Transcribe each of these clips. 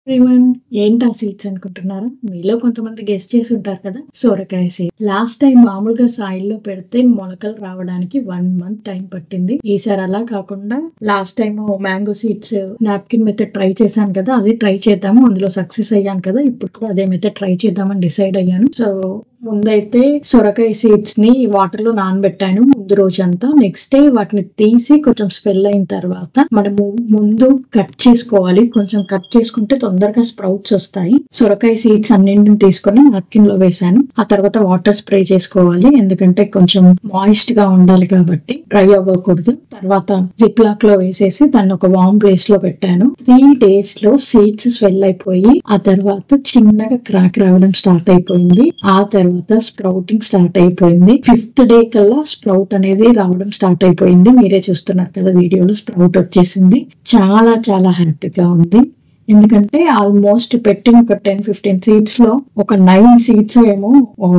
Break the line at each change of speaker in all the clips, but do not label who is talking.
Everyone ఏంటా seeds అనుకుంటున్నారా? మీలో కొంతమంది గెస్ చేసి ఉంటారు కదా, సొరకాయ సీడ్. లాస్ట్ టైం మామూలుగా సాయిల్లో పెడితే మొలకలు రావడానికి 1 మంత్ టైం పట్టింది. ఈసారి అలా కాకుండా last time mango seeds napkin method try చేశాను కదా, అదే ట్రై చేద్దాము. అందులో సక్సెస్ అయ్యాను కదా, ఇప్పుడు కూడా అదే మెథడ్ ట్రై చేద్దామని డిసైడ్ అయ్యాను. సో ముందైతే సొరకాయ సీడ్స్ ని వాటర్ లో నానబెట్టాను ముందు రోజంతా. నెక్స్ట్ డే వాటిని తీసి కొంచెం స్పెల్ అయిన తర్వాత మనము ముందు కట్ చేసుకోవాలి. కొంచెం కట్ చేసుకుంటే తొందరగా స్ప్రౌట్స్ వస్తాయి. సొరకాయ సీడ్స్ అన్నింటిని తీసుకొని నాప్కిన్ లో వేసాను. ఆ తర్వాత వాటర్ స్ప్రే చేసుకోవాలి, ఎందుకంటే కొంచెం మాయిస్ట్ గా ఉండాలి కాబట్టి, డ్రై అవ్వకూడదు. తర్వాత జిప్ లాక్ లో వేసేసి దాన్ని ఒక వార్మ్ ప్లేస్ లో పెట్టాను. 3 days లో సీడ్స్ స్వెల్ అయిపోయి ఆ తర్వాత చిన్నగా క్రాక్ రావడం స్టార్ట్ అయిపోయింది. ఆ తర్వాత స్ప్రౌటింగ్ స్టార్ట్ అయిపోయింది. 5th day కల్లా స్ప్రౌట్ అనేది రావడం స్టార్ట్ అయిపోయింది. మీరే చూస్తున్నారు కదా వీడియోలో, స్ప్రౌట్ వచ్చేసింది. చాలా చాలా హ్యాపీగా ఉంది. ఎందుకంటే ఆల్మోస్ట్ పెట్టిన ఒక 10-15 సీడ్స్ లో ఒక 9 సీడ్స్ ఏమో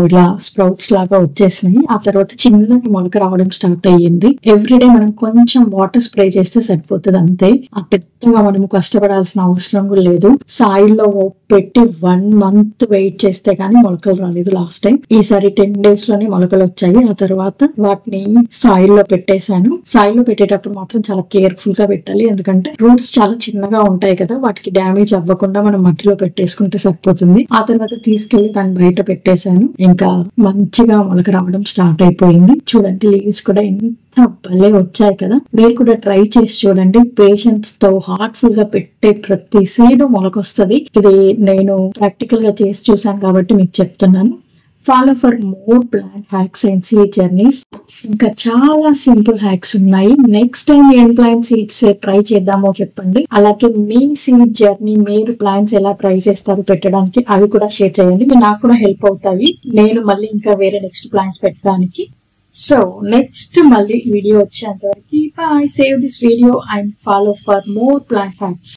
ఇలా స్ప్రౌట్స్ లాగా వచ్చేసినాయి. ఆ తర్వాత చిన్నగా మొలక రావడం స్టార్ట్ అయ్యింది. ఎవ్రీడే మనం కొంచెం వాటర్ స్ప్రే చేస్తే సరిపోతుంది, అంతే. ఆ పెద్దగా మనము కష్టపడాల్సిన అవసరం కూడా లేదు. సాయిల్లో పెట్టి 1 month వెయిట్ చేస్తే గానీ మొలకలు రాలేదు లాస్ట్ టైం. ఈసారి 10 days లోనే మొలకలు వచ్చాయి. ఆ తర్వాత వాటిని సాయిల్లో పెట్టేశాను. సాయిల్లో పెట్టేటప్పుడు మాత్రం చాలా కేర్ఫుల్ గా పెట్టాలి, ఎందుకంటే రూట్స్ చాలా చిన్నగా ఉంటాయి కదా, వాటికి డ్యామేజ్ అవ్వకుండా మనం మట్టిలో పెట్టేసుకుంటే సరిపోతుంది. ఆ తర్వాత తీసుకెళ్లి దాన్ని బయట పెట్టేశాను. ఇంకా మంచిగా మొలక రావడం స్టార్ట్ అయిపోయింది. చూడండి, లీవ్స్ కూడా ఎంత భలే వచ్చాయి కదా. మీరు కూడా ట్రై చేసి చూడండి. పేషెన్స్ తో హార్ట్ఫుల్ గా పెట్టే ప్రతి సీడ్ మొలకొస్తుంది. ఇది నేను ప్రాక్టికల్ గా చేసి చూసాను కాబట్టి మీకు చెప్తున్నాను. Follow for more plant hacks and seed journeys. ఇంకా చాలా సింపుల్ హ్యాక్స్ ఉన్నాయి. నెక్స్ట్ టైం ఏం ప్లాంట్ సీడ్స్ ట్రై చేద్దామో చెప్పండి. అలాగే మీ సీడ్ జర్నీ, మీరు ప్లాంట్స్ ఎలా ట్రై చేస్తారు పెట్టడానికి, అవి కూడా షేర్ చేయండి. నాకు కూడా హెల్ప్ అవుతాయి, నేను మళ్ళీ ఇంకా వేరే నెక్స్ట్ ప్లాంట్స్ పెట్టడానికి. సో నెక్స్ట్ మళ్ళీ వీడియో వచ్చేంత వరకు bye. Save this video and follow for more plant hacks.